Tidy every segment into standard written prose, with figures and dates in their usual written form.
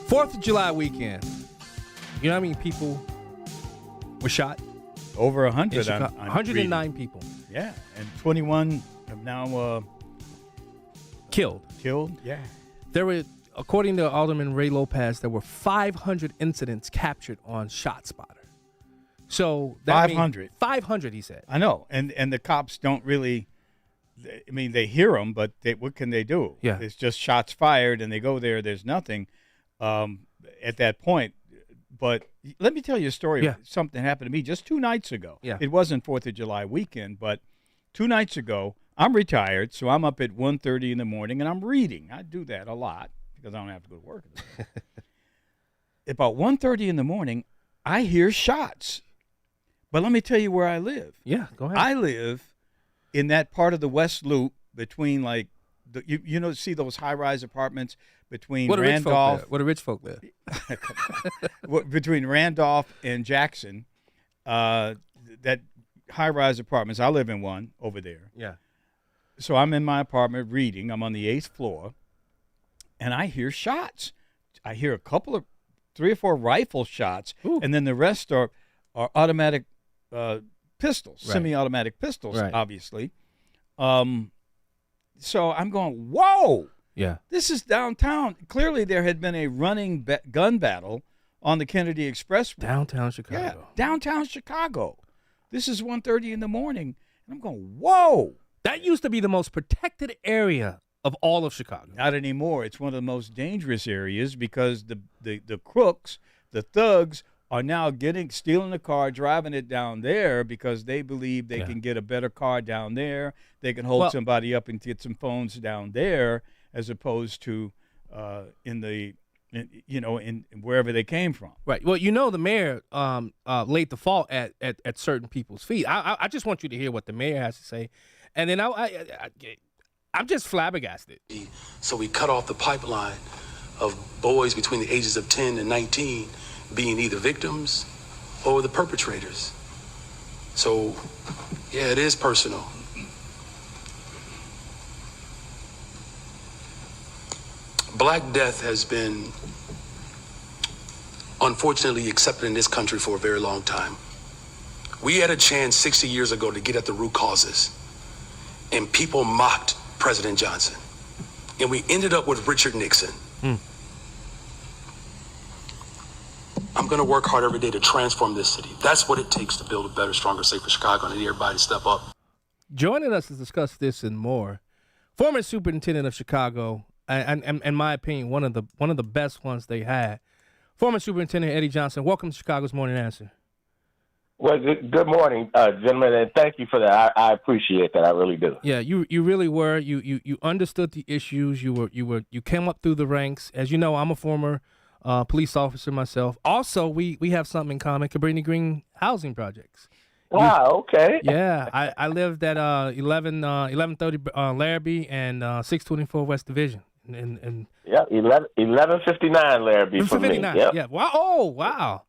4th of July weekend. You know how many people were shot? Over 100. 109 people. Yeah, and 21 have now Killed. Yeah. There were, according to Alderman Ray Lopez, there were 500 incidents captured on ShotSpotter. So that 500. 500, he said. I know, and the cops don't really. I mean, they hear them, but what can they do? Yeah. It's just shots fired, and they go there. There's nothing at that point. But let me tell you a story. Yeah. Something happened to me just 2 nights ago. Yeah. It wasn't 4th of July weekend, but 2 nights ago, I'm retired, so I'm up at 1:30 in the morning, and I'm reading. I do that a lot because I don't have to go to work. About 1:30 in the morning, I hear shots. But let me tell you where I live. Yeah, go ahead. I live in that part of the West Loop between, like, see those high-rise apartments between Randolph. Where the rich folk live. Between Randolph and Jackson, that high-rise apartments. I live in one over there. Yeah. So I'm in my apartment reading. I'm on the 8th floor, and I hear shots. I hear a couple of 3 or 4 rifle shots, Ooh. and then the rest are automatic pistols, Right. semi-automatic pistols, Right. obviously. So I'm going, whoa, Yeah. this is downtown. Clearly there had been a running gun battle on the Kennedy Expressway. Downtown Chicago. Yeah, downtown Chicago. This is 1:30 in the morning, and I'm going, whoa. That used to be the most protected area of all of Chicago. Not anymore. It's one of the most dangerous areas because the crooks, the thugs, are now stealing the car, driving it down there because they believe they can get a better car down there. They can hold somebody up and get some phones down there, as opposed to in wherever they came from. Right. Well, the mayor laid the fault at certain people's feet. I just want you to hear what the mayor has to say, and then I'm just flabbergasted. So we cut off the pipeline of boys between the ages of 10 and 19 being either victims or the perpetrators. So, yeah, it is personal. Black death has been unfortunately accepted in this country for a very long time. We had a chance 60 years ago to get at the root causes, and people mocked President Johnson. And we ended up with Richard Nixon. I'm going to work hard every day to transform this city. That's what it takes to build a better, stronger, safer Chicago, and I need everybody to step up. Joining us to discuss this and more, former superintendent of Chicago, and in my opinion, one of the best ones they had, former Superintendent Eddie Johnson. Welcome to Chicago's Morning Answer. Well, good morning, gentlemen, and thank you for that. I appreciate that. I really do. Yeah, you really were. You understood the issues. You came up through the ranks. As you know, I'm a former police officer myself. Also, we have something in common: Cabrini Green housing projects. Wow. Okay. Yeah, I lived at 1130 Larrabee and 624 West Division. And yeah, 1159 Larrabee for me. Yep. Yeah. Wow. Oh, wow.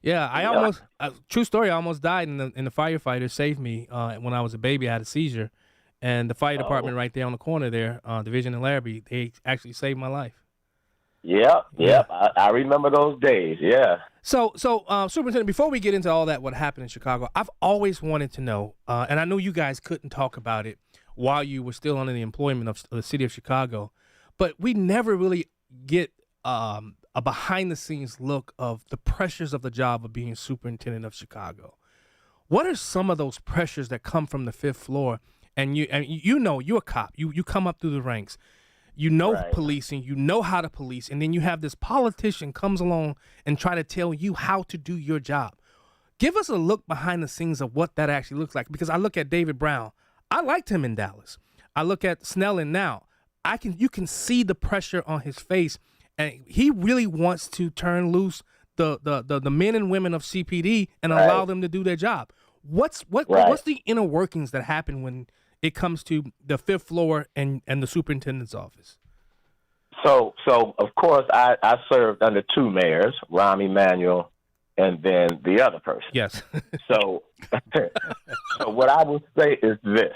Yeah, I almost true story. I almost died, and the firefighter saved me when I was a baby. I had a seizure, and the fire department right there on the corner there, Division and Larrabee, they actually saved my life. Yep. I remember those days. Yeah. So, Superintendent, before we get into all that, what happened in Chicago, I've always wanted to know, and I know you guys couldn't talk about it while you were still under the employment of the city of Chicago, but we never really get a behind-the-scenes look of the pressures of the job of being superintendent of Chicago. What are some of those pressures that come from the 5th floor? And you're a cop. You come up through the ranks. You know Right. policing. You know how to police. And then you have this politician comes along and try to tell you how to do your job. Give us a look behind the scenes of what that actually looks like. Because I look at David Brown. I liked him in Dallas. I look at Snellen now. You can see the pressure on his face. And he really wants to turn loose the men and women of CPD and allow them to do their job. What's the inner workings that happen when it comes to the 5th floor and the superintendent's office? So of course, I served under 2 mayors, Rahm Emanuel and then the other person. Yes. So what I will say is this.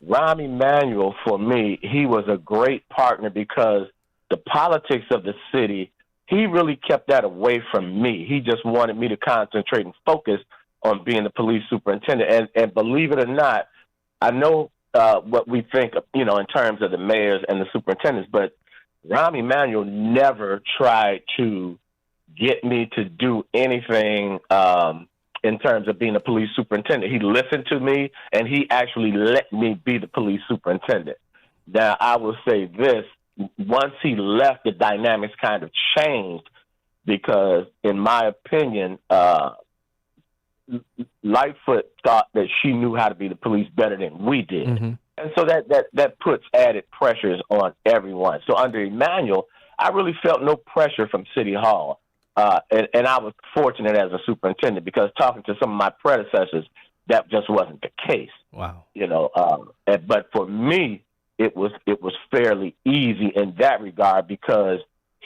Rahm Emanuel, for me, he was a great partner because the politics of the city he really kept that away from me. He just wanted me to concentrate and focus on being the police superintendent. And believe it or not, I know what we think, in terms of the mayors and the superintendents, but Rahm Emanuel never tried to get me to do anything in terms of being a police superintendent. He listened to me, and he actually let me be the police superintendent. Now, I will say this. Once he left, the dynamics kind of changed because, in my opinion, Lightfoot thought that she knew how to be the police better than we did. Mm-hmm. And so that puts added pressures on everyone. So under Emanuel, I really felt no pressure from City Hall. And I was fortunate as a superintendent because talking to some of my predecessors, that just wasn't the case. Wow. But for me, it was fairly easy in that regard because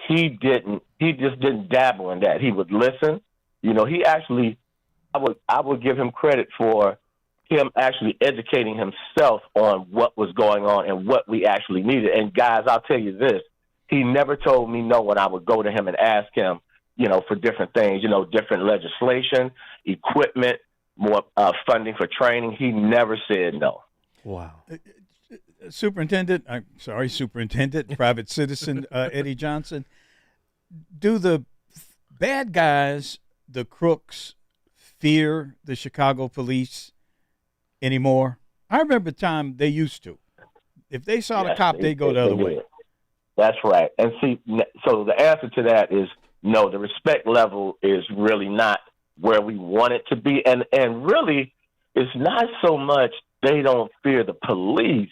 he just didn't dabble in that. He would listen. He actually, I would give him credit for him actually educating himself on what was going on and what we actually needed. And guys, I'll tell you this, he never told me no when I would go to him and ask him, for different things, different legislation, equipment, more funding for training. He never said no. Wow. Superintendent, private citizen Eddie Johnson, do the bad guys, the crooks, fear the Chicago police anymore? I remember the time they used to. If they saw the cop, they'd go the other way. That's right. And see, so the answer to that is no, the respect level is really not where we want it to be. And really, it's not so much they don't fear the police,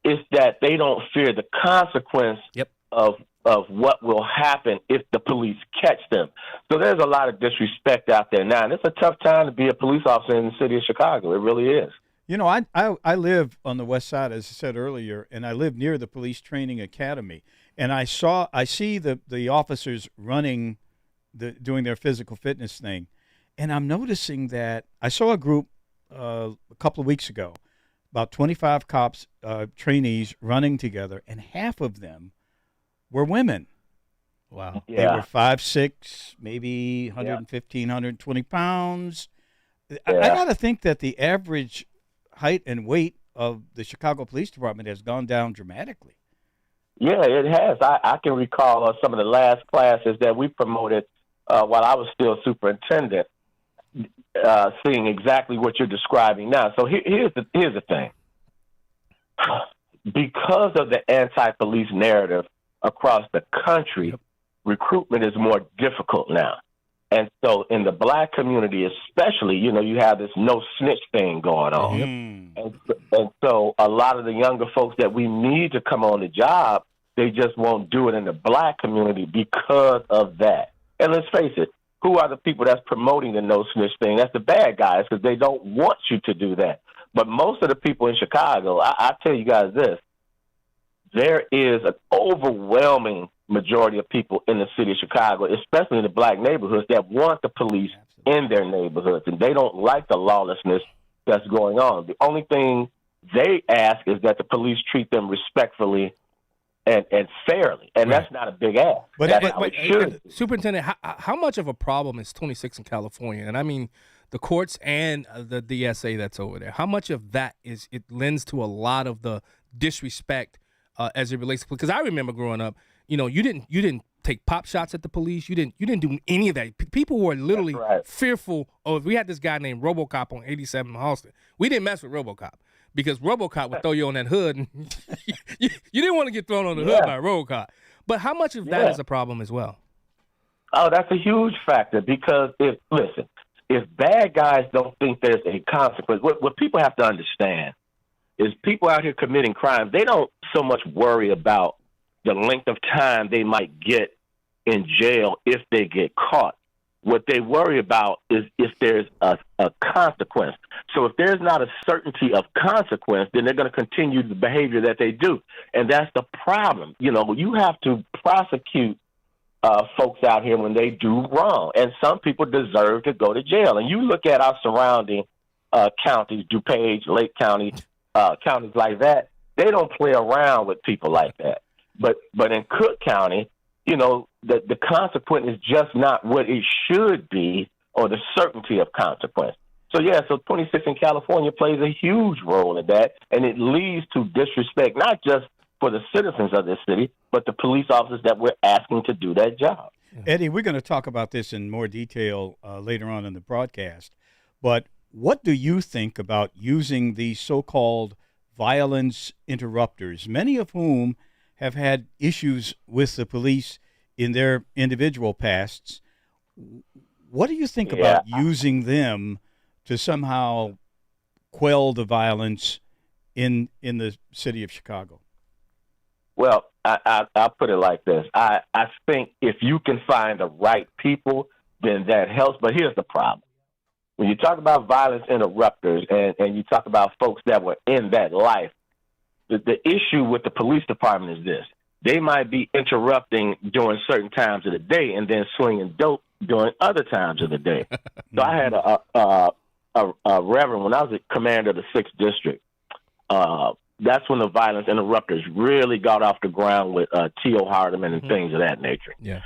it's that they don't fear the consequence of what will happen if the police catch them. So there's a lot of disrespect out there now, and it's a tough time to be a police officer in the city of Chicago. It really is. I live on the west side, as I said earlier, and I live near the police training academy. And I see the officers running, doing their physical fitness thing, and I'm noticing that I saw a group a couple of weeks ago, about 25 cops, trainees running together, and half of them were women. Wow. Yeah. They were 5'6", maybe 115, 120 pounds. Yeah. I got to think that the average height and weight of the Chicago Police Department has gone down dramatically. Yeah, it has. I can recall some of the last classes that we promoted while I was still superintendent, seeing exactly what you're describing now. So here's the thing. Because of the anti-police narrative across the country, recruitment is more difficult now. And so in the black community especially, you have this no snitch thing going on. And so a lot of the younger folks that we need to come on the job, they just won't do it in the black community because of that. And let's face it, who are the people that's promoting the no snitch thing? That's the bad guys because they don't want you to do that. But most of the people in Chicago, I tell you guys this, there is an overwhelming majority of people in the city of Chicago, especially in the black neighborhoods, that want the police in their neighborhoods, and they don't like the lawlessness that's going on. The only thing they ask is that the police treat them respectfully and fairly, and that's not a big ask. But Superintendent, how much of a problem is 26 in California? And I mean the courts and the DSA that's over there. How much of that it lends to a lot of the disrespect as it relates to, because I remember growing up, you didn't take pop shots at the police. You didn't do any of that. People were literally fearful of. We had this guy named RoboCop on 87 in Halston. We didn't mess with RoboCop because RoboCop would throw you on that hood, and you didn't want to get thrown on the hood by RoboCop. But how much of that is a problem as well? Oh, that's a huge factor because if bad guys don't think there's a consequence, what people have to understand is people out here committing crimes, they don't so much worry about the length of time they might get in jail if they get caught. What they worry about is if there's a consequence. So if there's not a certainty of consequence, then they're going to continue the behavior that they do. And that's the problem. You have to prosecute folks out here when they do wrong. And some people deserve to go to jail. And you look at our surrounding counties, DuPage, Lake County, counties like that, they don't play around with people like that. But in Cook County, the consequence is just not what it should be, or the certainty of consequence. So, so 26 in California plays a huge role in that, and it leads to disrespect, not just for the citizens of this city, but the police officers that we're asking to do that job. Eddie, we're going to talk about this in more detail later on in the broadcast, but what do you think about using these so-called violence interrupters, many of whom have had issues with the police in their individual pasts? What do you think about using them to somehow quell the violence in the city of Chicago? Well, I'll put it like this. I think if you can find the right people, then that helps. But here's the problem. When you talk about violence interrupters and you talk about folks that were in that life, the issue with the police department is this. They might be interrupting during certain times of the day and then swinging dope during other times of the day. So I had a reverend when I was a commander of the 6th District. That's when the violence interrupters really got off the ground with T.O. Hardeman and things of that nature. Yeah.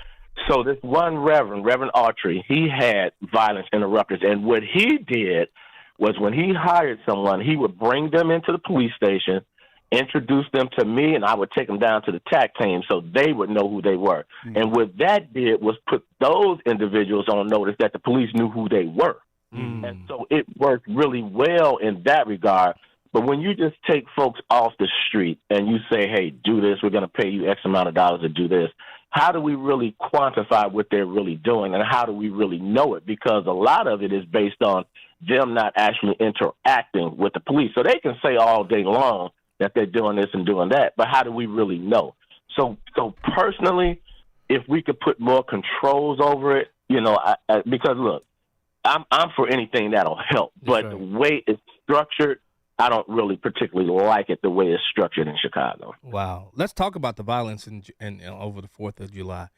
So this one Reverend Autry, he had violence interrupters. And what he did was when he hired someone, he would bring them into the police station, introduce them to me, and I would take them down to the TAC team so they would know who they were. Mm-hmm. And what that did was put those individuals on notice that the police knew who they were. Mm-hmm. And so it worked really well in that regard. But when you just take folks off the street and you say, hey, do this, we're going to pay you X amount of dollars to do this, how do we really quantify what they're really doing, and how do we really know it? Because a lot of it is based on them not actually interacting with the police. So they can say all day long that they're doing this and doing that, but how do we really know? So personally, if we could put more controls over it, because look, I'm for anything that'll help, but the way it's structured, I don't really particularly like it the way it's structured in Chicago. Wow. Let's talk about the violence in over the 4th of July.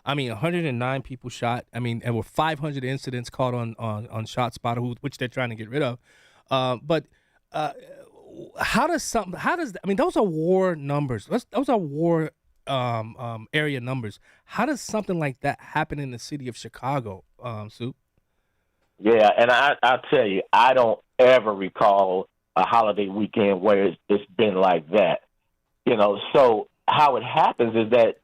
I mean, 109 people shot. I mean, there were 500 incidents caught on ShotSpotter, which they're trying to get rid of. But those are war numbers. Those are war area numbers. How does something like that happen in the city of Chicago, Soup? Yeah, and I'll tell you, I don't ever recall a holiday weekend where it's been like that. So how it happens is that,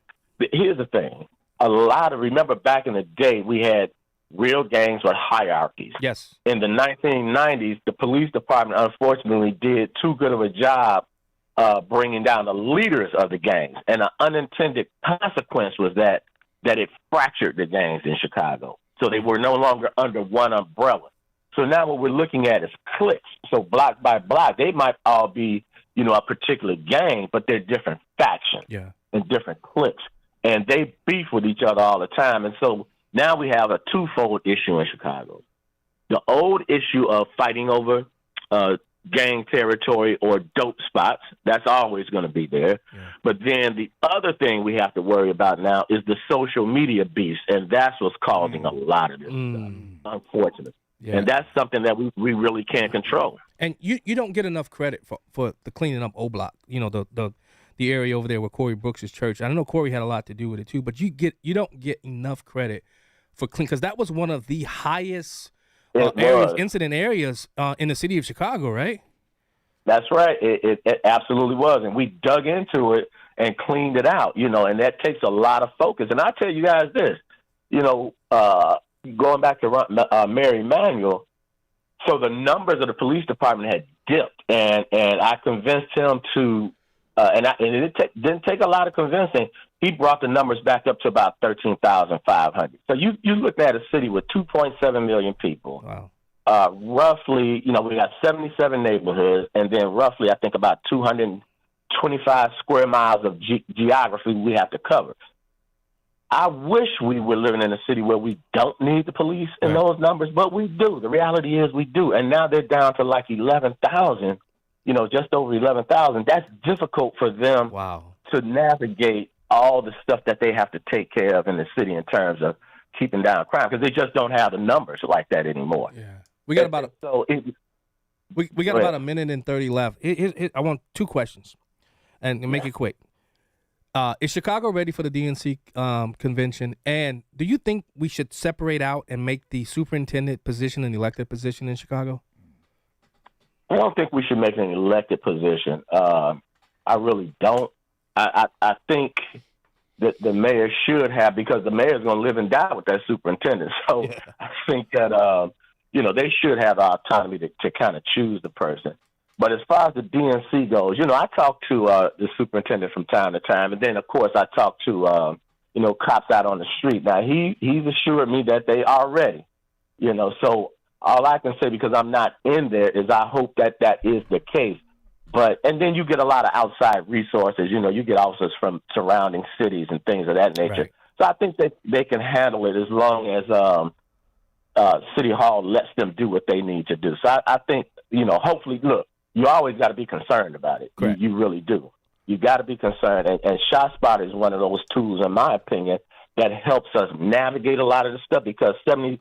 here's the thing. Remember back in the day, we had real gangs with hierarchies. Yes. In the 1990s, the police department, unfortunately, did too good of a job bringing down the leaders of the gangs. And an unintended consequence was that it fractured the gangs in Chicago. So they were no longer under one umbrella. So now what we're looking at is cliques. So block by block, they might all be, a particular gang, but they're different factions and different cliques. And they beef with each other all the time. And so now we have a twofold issue in Chicago. The old issue of fighting over gang territory or dope spots, that's always going to be there. Yeah. But then the other thing we have to worry about now is the social media beast, and that's what's causing a lot of this stuff, unfortunately. Yeah. And that's something that we really can't control. And you don't get enough credit for the cleaning up O Block, the area over there where Corey Brooks' church. I know Corey had a lot to do with it too, but you don't get enough credit for clean, because that was one of the highest incident areas in the city of Chicago, right? That's right. It absolutely was, and we dug into it and cleaned it out. And that takes a lot of focus. And I'll tell you guys this, going back to Mary Emanuel, so the numbers of the police department had dipped, and I convinced him to, and it didn't take a lot of convincing. He brought the numbers back up to about 13,500. So you looked at a city with 2.7 million people. Wow. Roughly, we got 77 neighborhoods, and then roughly, I think about 225 square miles of geography we have to cover. I wish we were living in a city where we don't need the police in those numbers, but we do. The reality is we do. And now they're down to like 11,000, just over 11,000. That's difficult for them to navigate all the stuff that they have to take care of in the city in terms of keeping down crime, because they just don't have the numbers like that anymore. Yeah. We got about about a minute and 30 left. I want two questions, and make it quick. Is Chicago ready for the DNC convention? And do you think we should separate out and make the superintendent position an elected position in Chicago? I don't think we should make it an elected position. I really don't. I think that the mayor should have, because the mayor is going to live and die with that superintendent. So yeah. I think that, they should have the autonomy to kind of choose the person. But as far as the DNC goes, I talk to the superintendent from time to time. And then, of course, I talk to, cops out on the street. Now, he's assured me that they are ready, So all I can say, because I'm not in there, is I hope that is the case. And then you get a lot of outside resources. You get officers from surrounding cities and things of that nature. Right. So I think that they can handle it as long as City Hall lets them do what they need to do. So I think, hopefully, look, you always got to be concerned about it. You really do. You got to be concerned. And ShotSpotter is one of those tools, in my opinion, that helps us navigate a lot of the stuff, because 70%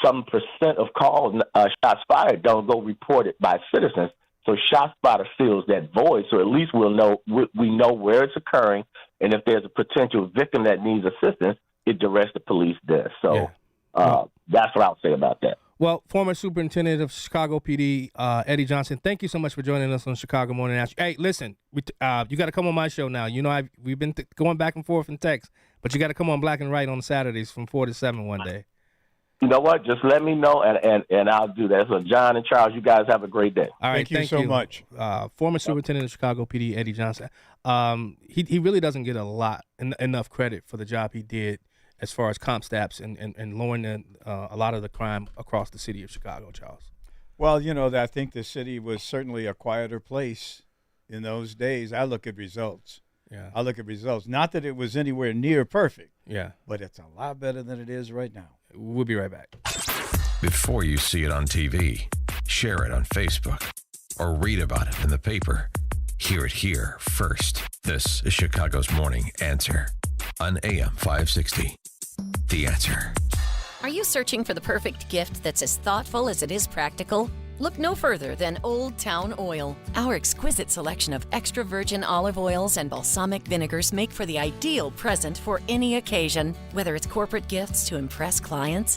of calls, shots fired, don't go reported by citizens. So ShotSpotter fills that void, so at least we know where it's occurring, and if there's a potential victim that needs assistance, it directs the police there. So that's what I'll say about that. Well, former superintendent of Chicago PD, Eddie Johnson, thank you so much for joining us on Chicago Morning Action. Hey, listen, you got to come on my show now. We've been going back and forth in text, but you got to come on Black and Right on Saturdays from 4 to 7 one day. You know what? Just let me know, and I'll do that. So, John and Charles, you guys have a great day. All right, thank you so much. Former superintendent of Chicago PD, Eddie Johnson. He really doesn't get enough credit for the job he did as far as comp stats and lowering a lot of the crime across the city of Chicago, Charles. Well, I think the city was certainly a quieter place in those days. I look at results. Yeah. I look at results. Not that it was anywhere near perfect. Yeah. But it's a lot better than it is right now. We'll be right back. Before you see it on TV, share it on Facebook, or read about it in the paper, hear it here first. This is Chicago's Morning Answer on AM 560. The Answer. Are you searching for the perfect gift that's as thoughtful as it is practical? Look no further than Old Town Oil. Our exquisite selection of extra virgin olive oils and balsamic vinegars make for the ideal present for any occasion. Whether it's corporate gifts to impress clients,